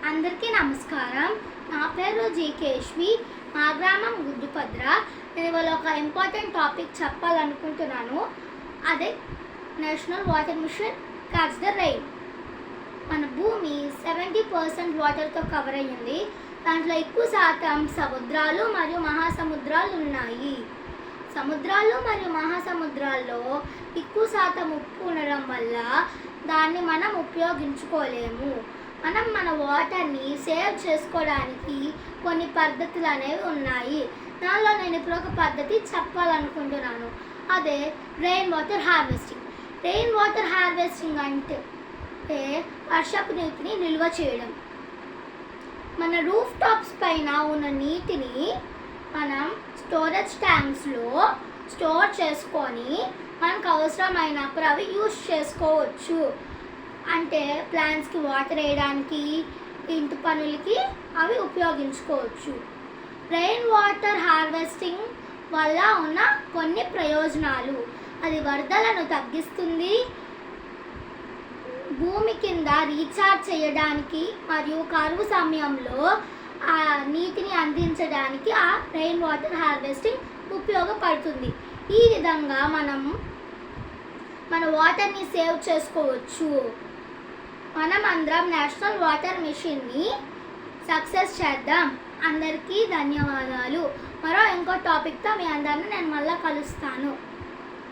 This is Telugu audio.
అందరికీ నమస్కారం. నా పేరు జీకేష్వి. మా గ్రామం గుడ్డుపద్ర. నేను ఇవాళ ఒక ఇంపార్టెంట్ టాపిక్ చెప్పాలనుకుంటున్నాను. అదే national water mission catch the rain. మన భూమి 70% వాటర్తో కవర్ అయ్యింది. దాంట్లో ఎక్కువ శాతం సముద్రాలు మరియు మహాసముద్రాలు ఉన్నాయి. సముద్రాలు మరియు మహాసముద్రాల్లో ఎక్కువ శాతం ఉప్పు ఉండడం వల్ల దాన్ని మనం ఉపయోగించుకోలేము. మనం మన వాటర్ని సేవ్ చేసుకోవడానికి కొన్ని పద్ధతులు అనేవి ఉన్నాయి. దానిలో నేను ఇప్పుడు ఒక పద్ధతి చెప్పాలనుకుంటున్నాను. అదే rain water harvesting. Rain water harvesting అంటే వర్షపు నీటిని నిల్వ చేయడం. మన రూఫ్ టాప్స్ పైన ఉన్న నీటిని మనం స్టోరేజ్ ట్యాంక్స్లో స్టోర్ చేసుకొని మనకు అవసరమైనప్పుడు అవి యూజ్ చేసుకోవచ్చు. అంటే ప్లాంట్స్కి వాటర్ వేయడానికి, ఇంటి పనులకి అవి ఉపయోగించుకోవచ్చు. రెయిన్ వాటర్ హార్వెస్టింగ్ వల్ల ఉన్న కొన్ని ప్రయోజనాలు: అది వరదలను తగ్గిస్తుంది, భూమి కింద రీఛార్జ్ చేయడానికి మరియు కరువు సమయంలో ఆ నీటిని అందించడానికి ఆ రెయిన్ వాటర్ హార్వెస్టింగ్ ఉపయోగపడుతుంది. ఈ విధంగా మనం మన వాటర్ని సేవ్ చేసుకోవచ్చు. మనం అందరం నేషనల్ వాటర్ మిషన్ని సక్సెస్ చేద్దాం. అందరికీ ధన్యవాదాలు. ఇంకో టాపిక్తో మీ అందరిని నేను మళ్ళీ కలుస్తాను.